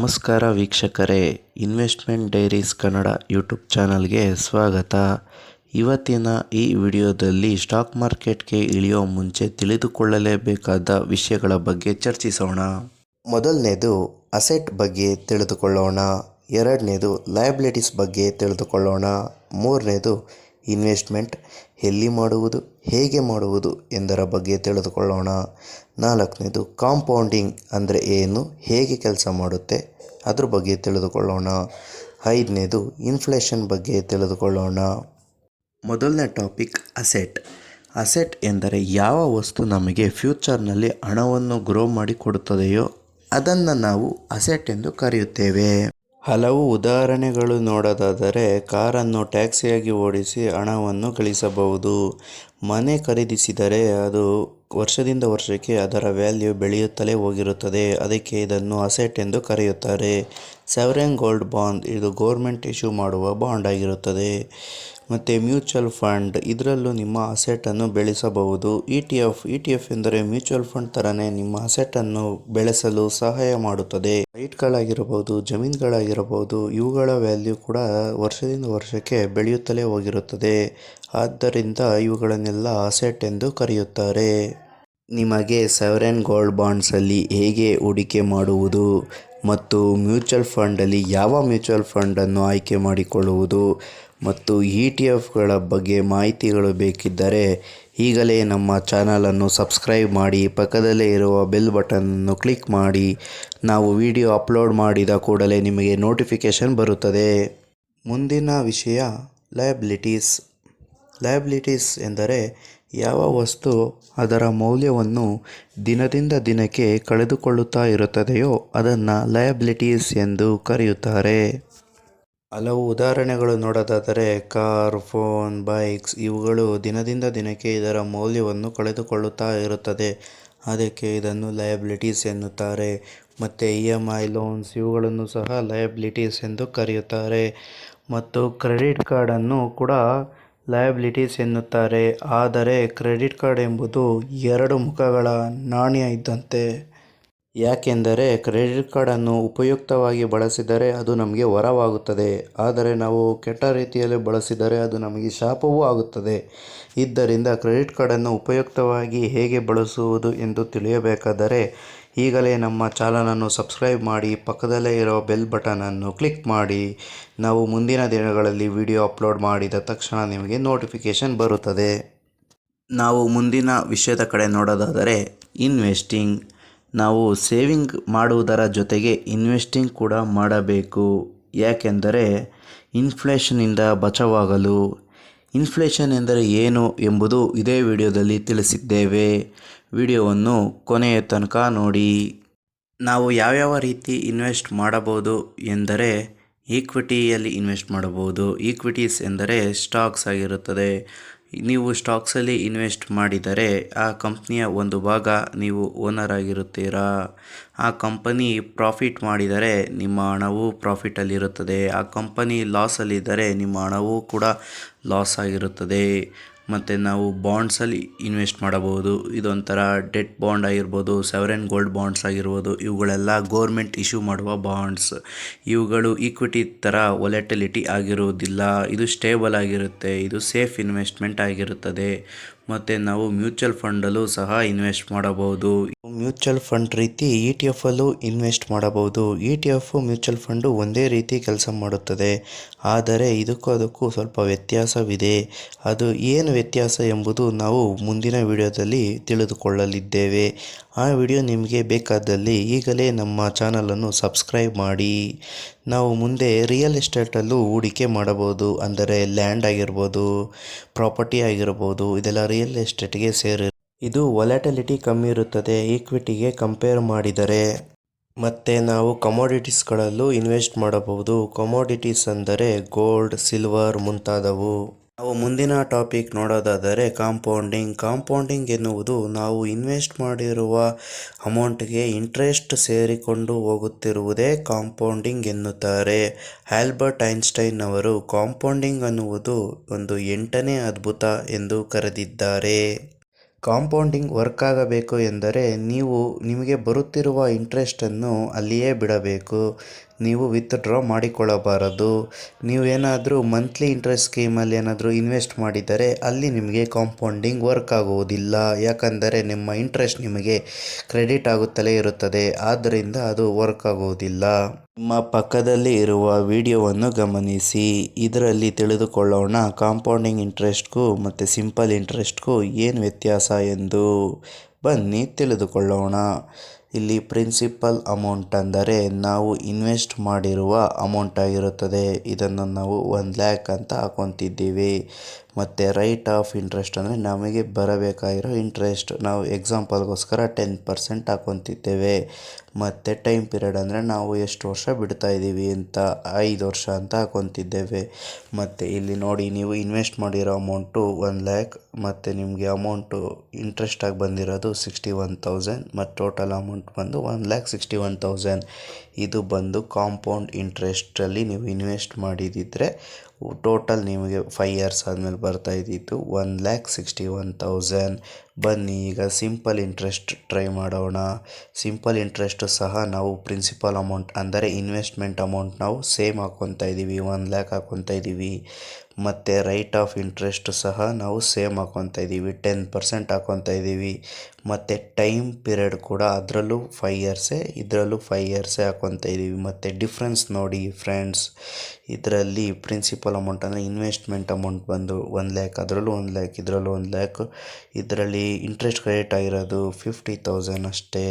ನಮಸ್ಕಾರ ವೀಕ್ಷಕರೇ, investment diaries Kannada YouTube ಚಾನಲ್ಗೆ ಸ್ವಾಗತ. ಇವತ್ತಿನ ಈ ವಿಡಿಯೋದಲ್ಲಿ ಸ್ಟಾಕ್ ಮಾರ್ಕೆಟ್ಗೆ ಇಳಿಯೋ ಮುಂಚೆ ತಿಳಿದುಕೊಳ್ಳಲೇಬೇಕಾದ ವಿಷಯಗಳ ಬಗ್ಗೆ ಚರ್ಚಿಸೋಣ. ಮೊದಲನೇದು ಅಸೆಟ್ ಬಗ್ಗೆ ತಿಳಿದುಕೊಳ್ಳೋಣ. ಎರಡನೇದು ಲಯಬಿಲಿಟೀಸ್ ಬಗ್ಗೆ ತಿಳಿದುಕೊಳ್ಳೋಣ. ಮೂರನೇದು ಇನ್ವೆಸ್ಟ್ಮೆಂಟ್ ಎಲ್ಲಿ ಮಾಡುವುದು, ಹೇಗೆ ಮಾಡುವುದು ಎಂದರ ಬಗ್ಗೆ ತಿಳಿದುಕೊಳ್ಳೋಣ. ನಾಲ್ಕನೇದು ಕಾಂಪೌಂಡಿಂಗ್ ಅಂದರೆ ಏನು, ಹೇಗೆ ಕೆಲಸ ಮಾಡುತ್ತೆ ಅದ್ರ ಬಗ್ಗೆ ತಿಳಿದುಕೊಳ್ಳೋಣ. ಐದನೇದು ಇನ್ಫ್ಲೇಷನ್ ಬಗ್ಗೆ ತಿಳಿದುಕೊಳ್ಳೋಣ. ಮೊದಲನೇ ಟಾಪಿಕ್ ಅಸೆಟ್. ಅಸೆಟ್ ಎಂದರೆ ಯಾವ ವಸ್ತು ನಮಗೆ ಫ್ಯೂಚರ್ನಲ್ಲಿ ಹಣವನ್ನು ಗ್ರೋ ಮಾಡಿ ಕೊಡುತ್ತದೆಯೋ ಅದನ್ನು ನಾವು ಅಸೆಟ್ ಎಂದು ಕರೆಯುತ್ತೇವೆ. ಹಲವು ಉದಾಹರಣೆಗಳು ನೋಡೋದಾದರೆ, ಕಾರನ್ನು ಟ್ಯಾಕ್ಸಿಯಾಗಿ ಓಡಿಸಿ ಹಣವನ್ನು ಗಳಿಸಬಹುದು. ಮನೆ ಖರೀದಿಸಿದರೆ ಅದು ವರ್ಷದಿಂದ ವರ್ಷಕ್ಕೆ ಅದರ ವ್ಯಾಲ್ಯೂ ಬೆಳೆಯುತ್ತಲೇ ಹೋಗಿರುತ್ತದೆ. ಅದಕ್ಕೆ ಇದನ್ನು ಅಸೆಟ್ ಎಂದು ಕರೆಯುತ್ತಾರೆ. ಸಾವರೆನ್ ಗೋಲ್ಡ್ ಬಾಂಡ್, ಇದು ಗೌರ್ಮೆಂಟ್ ಇಶ್ಯೂ ಮಾಡುವ ಬಾಂಡ್ ಆಗಿರುತ್ತದೆ. ಮತ್ತು ಮ್ಯೂಚುವಲ್ ಫಂಡ್, ಇದರಲ್ಲೂ ನಿಮ್ಮ ಅಸೆಟನ್ನು ಬೆಳೆಸಬಹುದು. ಇ ಟಿ ಎಫ್ ಎಂದರೆ ಮ್ಯೂಚುವಲ್ ಫಂಡ್ ಥರನೇ ನಿಮ್ಮ ಅಸೆಟನ್ನು ಬೆಳೆಸಲು ಸಹಾಯ ಮಾಡುತ್ತದೆ. ಸೈಟ್ಗಳಾಗಿರಬಹುದು, ಜಮೀನುಗಳಾಗಿರಬಹುದು, ಇವುಗಳ ವ್ಯಾಲ್ಯೂ ಕೂಡ ವರ್ಷದಿಂದ ವರ್ಷಕ್ಕೆ ಬೆಳೆಯುತ್ತಲೇ ಹೋಗಿರುತ್ತದೆ. ಆದ್ದರಿಂದ ಇವುಗಳನ್ನೆಲ್ಲ ಅಸೆಟ್ ಎಂದು ಕರೆಯುತ್ತಾರೆ. ನಿಮಗೆ ಸಾವರೆನ್ ಗೋಲ್ಡ್ ಬಾಂಡ್ಸಲ್ಲಿ ಹೇಗೆ ಹೂಡಿಕೆ ಮಾಡುವುದು ಮತ್ತು ಮ್ಯೂಚುವಲ್ ಫಂಡಲ್ಲಿ ಯಾವ ಮ್ಯೂಚುವಲ್ ಫಂಡನ್ನು ಆಯ್ಕೆ ಮಾಡಿಕೊಳ್ಳುವುದು ಮತ್ತು ಇ ಟಿ ಎಫ್ಗಳ ಬಗ್ಗೆ ಮಾಹಿತಿಗಳು ಬೇಕಿದ್ದರೆ ಈಗಲೇ ನಮ್ಮ ಚಾನಲನ್ನು ಸಬ್ಸ್ಕ್ರೈಬ್ ಮಾಡಿ, ಪಕ್ಕದಲ್ಲೇ ಇರುವ ಬೆಲ್ ಬಟನನ್ನು ಕ್ಲಿಕ್ ಮಾಡಿ. ನಾವು ವಿಡಿಯೋ ಅಪ್ಲೋಡ್ ಮಾಡಿದ ಕೂಡಲೇ ನಿಮಗೆ ನೋಟಿಫಿಕೇಷನ್ ಬರುತ್ತದೆ. ಮುಂದಿನ ವಿಷಯ ಲಯಬಿಲಿಟೀಸ್ ಎಂದರೆ ಯಾವ ವಸ್ತು ಅದರ ಮೌಲ್ಯವನ್ನು ದಿನದಿಂದ ದಿನಕ್ಕೆ ಕಳೆದುಕೊಳ್ಳುತ್ತಾ ಇರುತ್ತದೆಯೋ ಅದನ್ನು ಲಯಬಿಲಿಟೀಸ್ ಎಂದು ಕರೆಯುತ್ತಾರೆ. ಹಲವು ಉದಾಹರಣೆಗಳು ನೋಡೋದಾದರೆ, ಕಾರ್, ಫೋನ್, ಬೈಕ್ಸ್ ಇವುಗಳು ದಿನದಿಂದ ದಿನಕ್ಕೆ ಇದರ ಮೌಲ್ಯವನ್ನು ಕಳೆದುಕೊಳ್ಳುತ್ತಾ ಇರುತ್ತದೆ. ಅದಕ್ಕೆ ಇದನ್ನು ಲಯಬಿಲಿಟೀಸ್ ಎನ್ನುತ್ತಾರೆ. ಮತ್ತು EMI ಲೋನ್ಸ್ ಇವುಗಳನ್ನು ಸಹ ಲಯಬಿಲಿಟೀಸ್ ಎಂದು ಕರೆಯುತ್ತಾರೆ. ಮತ್ತು ಕ್ರೆಡಿಟ್ ಕಾರ್ಡನ್ನು ಕೂಡ ಲಯಬಿಲಿಟೀಸ್ ಎನ್ನುತ್ತಾರೆ. ಆದರೆ ಕ್ರೆಡಿಟ್ ಕಾರ್ಡ್ ಎಂಬುದು ಎರಡು ಮುಖಗಳ ನಾಣ್ಯ ಇದ್ದಂತೆ. ಯಾಕೆಂದರೆ ಕ್ರೆಡಿಟ್ ಕಾರ್ಡನ್ನು ಉಪಯುಕ್ತವಾಗಿ ಬಳಸಿದರೆ ಅದು ನಮಗೆ ವರವಾಗುತ್ತದೆ, ಆದರೆ ನಾವು ಕೆಟ್ಟ ರೀತಿಯಲ್ಲಿ ಬಳಸಿದರೆ ಅದು ನಮಗೆ ಶಾಪವೂ ಆಗುತ್ತದೆ. ಆದ್ದರಿಂದ ಕ್ರೆಡಿಟ್ ಕಾರ್ಡನ್ನು ಉಪಯುಕ್ತವಾಗಿ ಹೇಗೆ ಬಳಸುವುದು ಎಂದು ತಿಳಿಯಬೇಕಾದರೆ ಈಗಲೇ ನಮ್ಮ ಚಾನಲನ್ನು ಸಬ್ಸ್ಕ್ರೈಬ್ ಮಾಡಿ, ಪಕ್ಕದಲ್ಲೇ ಇರೋ ಬೆಲ್ ಬಟನನ್ನು ಕ್ಲಿಕ್ ಮಾಡಿ. ನಾವು ಮುಂದಿನ ದಿನಗಳಲ್ಲಿ ವಿಡಿಯೋ ಅಪ್ಲೋಡ್ ಮಾಡಿದ ತಕ್ಷಣ ನಿಮಗೆ ನೋಟಿಫಿಕೇಷನ್ ಬರುತ್ತದೆ. ನಾವು ಮುಂದಿನ ವಿಷಯದ ಕಡೆ ನೋಡೋದಾದರೆ ಇನ್ವೆಸ್ಟಿಂಗ್. ನಾವು ಸೇವಿಂಗ್ ಮಾಡುವುದರ ಜೊತೆಗೆ ಇನ್ವೆಸ್ಟಿಂಗ್ ಕೂಡ ಮಾಡಬೇಕು. ಯಾಕೆಂದರೆ ಇನ್ಫ್ಲೇಷನ್ನಿಂದ ಬಚಾವಾಗಲು. ಇನ್ಫ್ಲೇಷನ್ ಎಂದರೆ ಏನು ಎಂಬುದು ಇದೇ ವಿಡಿಯೋದಲ್ಲಿ ತಿಳಿಸಿದ್ದೇವೆ. ವಿಡಿಯೋವನ್ನು ಕೊನೆಯ ತನಕ ನೋಡಿ. ನಾವು ಯಾವ್ಯಾವ ರೀತಿ ಇನ್ವೆಸ್ಟ್ ಮಾಡಬಹುದು ಎಂದರೆ, ಈಕ್ವಿಟಿಯಲ್ಲಿ ಇನ್ವೆಸ್ಟ್ ಮಾಡಬಹುದು. ಈಕ್ವಿಟೀಸ್ ಎಂದರೆ ಸ್ಟಾಕ್ಸ್ ಆಗಿರುತ್ತದೆ. ನೀವು ಸ್ಟಾಕ್ಸಲ್ಲಿ ಇನ್ವೆಸ್ಟ್ ಮಾಡಿದರೆ ಆ ಕಂಪ್ನಿಯ ಒಂದು ಭಾಗ ನೀವು ಓನರ್ ಆಗಿರುತ್ತೀರಾ. ಆ ಕಂಪನಿ ಪ್ರಾಫಿಟ್ ಮಾಡಿದರೆ ನಿಮ್ಮ ಹಣವೂ ಪ್ರಾಫಿಟಲ್ಲಿರುತ್ತದೆ. ಆ ಕಂಪನಿ ಲಾಸಲ್ಲಿದ್ದರೆ ನಿಮ್ಮ ಹಣವೂ ಕೂಡ ಲಾಸ್ ಆಗಿರುತ್ತದೆ. ಮತ್ತು ನಾವು ಬಾಂಡ್ಸಲ್ಲಿ ಇನ್ವೆಸ್ಟ್ ಮಾಡಬಹುದು. ಇದೊಂಥರ ಡೆಟ್ ಬಾಂಡ್ ಆಗಿರ್ಬೋದು, ಸಾವರೆನ್ ಗೋಲ್ಡ್ ಬಾಂಡ್ಸ್ ಆಗಿರ್ಬೋದು, ಇವುಗಳೆಲ್ಲ ಗೋರ್ಮೆಂಟ್ ಇಶ್ಯೂ ಮಾಡುವ ಬಾಂಡ್ಸ್. ಇವುಗಳು ಈಕ್ವಿಟಿ ಥರ ವೊಲೆಟಿಲಿಟಿ ಆಗಿರುವುದಿಲ್ಲ. ಇದು ಸ್ಟೇಬಲ್ ಆಗಿರುತ್ತೆ. ಇದು ಸೇಫ್ ಇನ್ವೆಸ್ಟ್ಮೆಂಟ್ ಆಗಿರುತ್ತದೆ. ಮತ್ತು ನಾವು ಮ್ಯೂಚುವಲ್ ಫಂಡಲ್ಲೂ ಸಹ ಇನ್ವೆಸ್ಟ್ ಮಾಡಬಹುದು. ಮ್ಯೂಚುವಲ್ ಫಂಡ್ ರೀತಿ ಇ ಟಿ ಎಫಲ್ಲೂ ಇನ್ವೆಸ್ಟ್ ಮಾಡಬಹುದು. E T F mutual fund ಒಂದೇ ರೀತಿ ಕೆಲಸ ಮಾಡುತ್ತದೆ, ಆದರೆ ಅದಕ್ಕೂ ಸ್ವಲ್ಪ ವ್ಯತ್ಯಾಸವಿದೆ. ಅದು ಏನು ವ್ಯತ್ಯಾಸ ಎಂಬುದು ನಾವು ಮುಂದಿನ ವಿಡಿಯೋದಲ್ಲಿ ತಿಳಿದುಕೊಳ್ಳಲಿದ್ದೇವೆ. ಆ ವಿಡಿಯೋ ನಿಮಗೆ ಬೇಕಾದಲ್ಲಿ ಈಗಲೇ ನಮ್ಮ ಚಾನಲನ್ನು ಸಬ್ಸ್ಕ್ರೈಬ್ ಮಾಡಿ. ನಾವು ಮುಂದೆ ರಿಯಲ್ ಎಸ್ಟೇಟಲ್ಲೂ ಹೂಡಿಕೆ ಮಾಡಬಹುದು. ಅಂದರೆ ಲ್ಯಾಂಡ್ ಆಗಿರ್ಬೋದು, ಪ್ರಾಪರ್ಟಿ ಆಗಿರ್ಬೋದು, ಇದೆಲ್ಲ ರಿಯಲ್ ಎಸ್ಟೇಟ್ಗೆ ಸೇರಿ. ಇದು ವೊಲೆಟಿಲಿಟಿ ಕಮ್ಮಿ ಇರುತ್ತದೆ ಈಕ್ವಿಟಿಗೆ ಕಂಪೇರ್ ಮಾಡಿದರೆ. ಮತ್ತು ನಾವು ಕಮೋಡಿಟೀಸ್ಗಳಲ್ಲೂ ಇನ್ವೆಸ್ಟ್ ಮಾಡಬಹುದು. ಕಮೋಡಿಟೀಸ್ ಅಂದರೆ ಗೋಲ್ಡ್, ಸಿಲ್ವರ್ ಮುಂತಾದವು. ನಾವು ಮುಂದಿನ ಟಾಪಿಕ್ ನೋಡೋದಾದರೆ ಕಾಂಪೌಂಡಿಂಗ್ ಎನ್ನುವುದು ನಾವು ಇನ್ವೆಸ್ಟ್ ಮಾಡಿರುವ ಅಮೌಂಟ್ಗೆ ಇಂಟ್ರೆಸ್ಟ್ ಸೇರಿಕೊಂಡು ಹೋಗುತ್ತಿರುವುದೇ ಕಾಂಪೌಂಡಿಂಗ್ ಎನ್ನುತ್ತಾರೆ. ಆಲ್ಬರ್ಟ್ ಐನ್ಸ್ಟೈನ್ ಅವರು ಕಾಂಪೌಂಡಿಂಗ್ ಅನ್ನುವುದು ಒಂದು 8ನೇ ಅದ್ಭುತ ಎಂದು ಕರೆದಿದ್ದಾರೆ. ಕಾಂಪೌಂಡಿಂಗ್ ವರ್ಕ್ ಆಗಬೇಕು ಎಂದರೆ ನಿಮಗೆ ಬರುತ್ತಿರುವ ಇಂಟ್ರೆಸ್ಟನ್ನು ಅಲ್ಲಿಯೇ ಬಿಡಬೇಕು. ನೀವು ವಿತ್ಡ್ರಾ ಮಾಡಿಕೊಳ್ಳಬಾರದು. ನೀವೇನಾದರೂ ಮಂತ್ಲಿ ಇಂಟ್ರೆಸ್ಟ್ ಸ್ಕೀಮಲ್ಲಿ ಏನಾದರೂ ಇನ್ವೆಸ್ಟ್ ಮಾಡಿದರೆ ಅಲ್ಲಿ ನಿಮಗೆ ಕಾಂಪೌಂಡಿಂಗ್ ವರ್ಕ್ ಆಗುವುದಿಲ್ಲ. ಯಾಕಂದರೆ ನಿಮ್ಮ ಇಂಟ್ರೆಸ್ಟ್ ನಿಮಗೆ ಕ್ರೆಡಿಟ್ ಆಗುತ್ತಲೇ ಇರುತ್ತದೆ. ಆದ್ದರಿಂದ ಅದು ವರ್ಕ್ ಆಗುವುದಿಲ್ಲ. ನಿಮ್ಮ ಪಕ್ಕದಲ್ಲಿ ಇರುವ ವಿಡಿಯೋವನ್ನು ಗಮನಿಸಿ. ಇದರಲ್ಲಿ ತಿಳಿದುಕೊಳ್ಳೋಣ ಕಾಂಪೌಂಡಿಂಗ್ ಇಂಟ್ರೆಸ್ಟ್ಗೂ ಮತ್ತು ಸಿಂಪಲ್ ಇಂಟ್ರೆಸ್ಟ್ಗೂ ಏನು ವ್ಯತ್ಯಾಸ ಎಂದು. ಬನ್ನಿ ತಿಳಿದುಕೊಳ್ಳೋಣ. ಇಲ್ಲಿ ಪ್ರಿನ್ಸಿಪಲ್ ಅಮೌಂಟ್ ಅಂದರೆ ನಾವು ಇನ್ವೆಸ್ಟ್ ಮಾಡಿರುವ ಅಮೌಂಟ್ ಆಗಿರುತ್ತದೆ. ಇದನ್ನು ನಾವು 1,00,000 ಅಂತ ಹಾಕೊತಿದ್ದೀವಿ. ಮತ್ತು ರೈಟ್ ಆಫ್ ಇಂಟ್ರೆಸ್ಟ್ ಅಂದರೆ ನಮಗೆ ಬರಬೇಕಾಗಿರೋ ಇಂಟ್ರೆಸ್ಟ್. ನಾವು ಎಕ್ಸಾಂಪಲ್ಗೋಸ್ಕರ 10% ಹಾಕೊತಿದ್ದೇವೆ. ಮತ್ತು ಟೈಮ್ ಪೀರಿಯಡ್ ಅಂದರೆ ನಾವು ಎಷ್ಟು ವರ್ಷ ಬಿಡ್ತಾ ಇದ್ದೀವಿ ಅಂತ 5 ವರ್ಷ ಅಂತ ಹಾಕೊತಿದ್ದೇವೆ. ಮತ್ತು ಇಲ್ಲಿ ನೋಡಿ, ನೀವು ಇನ್ವೆಸ್ಟ್ ಮಾಡಿರೋ ಅಮೌಂಟು 1,00,000 ಮತ್ತು ನಿಮಗೆ ಅಮೌಂಟು ಇಂಟ್ರೆಸ್ಟ್ ಆಗಿ ಬಂದಿರೋದು 61,000 ಮತ್ತು ಟೋಟಲ್ ಅಮೌಂಟ್ ಬಂದು 1,61,000. ಇದು ಬಂದು ಕಾಂಪೌಂಡ್ ಇಂಟ್ರೆಸ್ಟಲ್ಲಿ ನೀವು ಇನ್ವೆಸ್ಟ್ ಮಾಡಿದಿದ್ರೆ ಟೋಟಲ್ ನಿಮಗೆ 5 ಇಯರ್ಸ್ ಆದಮೇಲೆ ಬರ್ತಾ ಇದ್ದಿದ್ದು 1,61,000. ಬನ್ನಿ ಈಗ ಸಿಂಪಲ್ ಇಂಟ್ರೆಸ್ಟ್ ಟ್ರೈ ಮಾಡೋಣ. ಸಿಂಪಲ್ ಇಂಟ್ರೆಸ್ಟ್ ಸಹ ನಾವು ಪ್ರಿನ್ಸಿಪಲ್ ಅಮೌಂಟ್ ಅಂದರೆ ಇನ್ವೆಸ್ಟ್ಮೆಂಟ್ ಅಮೌಂಟ್ ನಾವು ಸೇಮ್ ಹಾಕ್ಕೊತಾ ಇದ್ದೀವಿ, 1,00,000 ಹಾಕ್ಕೊತಾ ಇದ್ದೀವಿ. ಮತ್ತು ರೈಟ್ ಆಫ್ ಇಂಟ್ರೆಸ್ಟ್ ಸಹ ನಾವು ಸೇಮ್ ಹಾಕ್ಕೊತಾ ಇದ್ದೀವಿ, 10% ಹಾಕ್ಕೊತಾ ಇದ್ದೀವಿ. ಮತ್ತು ಟೈಮ್ ಪೀರಿಯಡ್ ಕೂಡ ಅದರಲ್ಲೂ 5 ಇಯರ್ಸೇ, ಇದರಲ್ಲೂ 5 ಇಯರ್ಸೇ ಹಾಕ್ಕೊತಾ ಇದ್ದೀವಿ. ಮತ್ತು ಡಿಫ್ರೆನ್ಸ್ ನೋಡಿ ಫ್ರೆಂಡ್ಸ್, ಇದರಲ್ಲಿ ಪ್ರಿನ್ಸಿಪಲ್ ಅಮೌಂಟ್ ಅಂದರೆ ಇನ್ವೆಸ್ಟ್ಮೆಂಟ್ ಅಮೌಂಟ್ ಬಂದು 1,00,000, ಅದರಲ್ಲೂ 1,00,000, ಇದರಲ್ಲೂ 1,00,000. ಇದರಲ್ಲಿ ಇಂಟ್ರೆಸ್ಟ್ ಕ್ರೆಡಿಟ್ ಆಗಿರೋದು 50,000 ಅಷ್ಟೇ.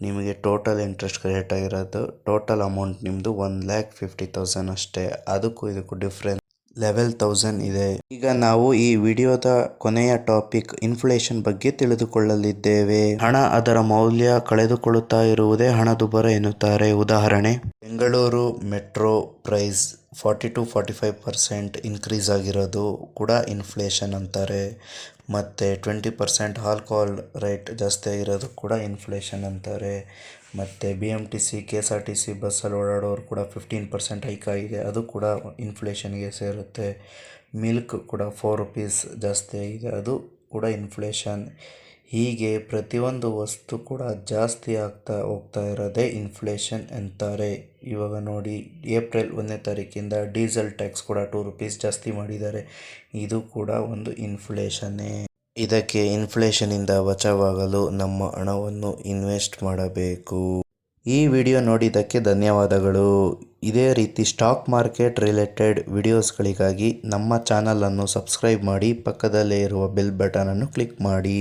ನಿಮಗೆ ಟೋಟಲ್ ಇಂಟ್ರೆಸ್ಟ್ ಕ್ರೆಡಿಟ್ ಆಗಿರೋದು ಟೋಟಲ್ ಅಮೌಂಟ್ ನಿಮ್ಮದು 1,50,000 ಅಷ್ಟೇ. ಅದಕ್ಕೂ ಇದಕ್ಕೂ ಡಿಫ್ರೆನ್ಸ್ 11,000 ಇದೆ. ಈಗ ನಾವು ಈ ವಿಡಿಯೋದ ಕೊನೆಯ ಟಾಪಿಕ್ ಇನ್ಫ್ಲೇಷನ್ ಬಗ್ಗೆ ತಿಳಿದುಕೊಳ್ಳಲಿದ್ದೇವೆ. ಹಣ ಅದರ ಮೌಲ್ಯ ಕಳೆದುಕೊಳ್ಳುತ್ತಾ ಇರುವುದೇ ಹಣದುಬ್ಬರ ಎನ್ನುತ್ತಾರೆ. ಉದಾಹರಣೆ, ಬೆಂಗಳೂರು ಮೆಟ್ರೋ ಪ್ರೈಸ್ 40-45% ಇನ್ಕ್ರೀಸ್ ಆಗಿರೋದು ಕೂಡ ಇನ್ಫ್ಲೇಷನ್ ಅಂತಾರೆ. ಮತ್ತು 20% ಆಲ್ಕೋಹಾಲ್ ರೇಟ್ ಜಾಸ್ತಿ ಆಗಿರೋದು ಕೂಡ ಇನ್ಫ್ಲೇಷನ್ ಅಂತಾರೆ. ಮತ್ತು BMTC KSRTC ಬಸ್ಸಲ್ಲಿ ಓಡಾಡೋರು ಕೂಡ 15% ಹೈಕ್ ಆಗಿದೆ, ಅದು ಕೂಡ ಇನ್ಫ್ಲೇಷನ್ಗೆ ಸೇರುತ್ತೆ. ಮಿಲ್ಕ್ ಕೂಡ 4 ರೂಪೀಸ್ ಜಾಸ್ತಿ ಆಗಿದೆ, ಅದು ಕೂಡ ಇನ್ಫ್ಲೇಷನ್. ಹೀಗೆ ಪ್ರತಿಯೊಂದು ವಸ್ತು ಕೂಡ ಜಾಸ್ತಿ ಆಗ್ತಾ ಹೋಗ್ತಾ ಇರೋದೇ ಇನ್ಫ್ಲೇಷನ್ ಅಂತಾರೆ. ಇವಾಗ ನೋಡಿ, ಏಪ್ರಿಲ್ 1ನೇ ತಾರೀಕಿಂದ ಡೀಸೆಲ್ ಟ್ಯಾಕ್ಸ್ ಕೂಡ 2 ರೂಪೀಸ್ ಜಾಸ್ತಿ ಮಾಡಿದ್ದಾರೆ, ಇದು ಕೂಡ ಒಂದು ಇನ್ಫ್ಲೇಷನ್ನೇ. ಇದಕ್ಕೆ ಇನ್ಫ್ಲೇಷನ್ನಿಂದ ಬಚಾವಾಗಲು ನಮ್ಮ ಹಣವನ್ನು ಇನ್ವೆಸ್ಟ್ ಮಾಡಬೇಕು. ಈ ವಿಡಿಯೋ ನೋಡಿದ್ದಕ್ಕೆ ಧನ್ಯವಾದಗಳು. ಇದೇ ರೀತಿ ಸ್ಟಾಕ್ ಮಾರ್ಕೆಟ್ ರಿಲೇಟೆಡ್ ವಿಡಿಯೋಸ್ಗಳಿಗಾಗಿ ನಮ್ಮ ಚಾನಲನ್ನು ಸಬ್ಸ್ಕ್ರೈಬ್ ಮಾಡಿ, ಪಕ್ಕದಲ್ಲೇ ಇರುವ ಬೆಲ್ ಬಟನನ್ನು ಕ್ಲಿಕ್ ಮಾಡಿ.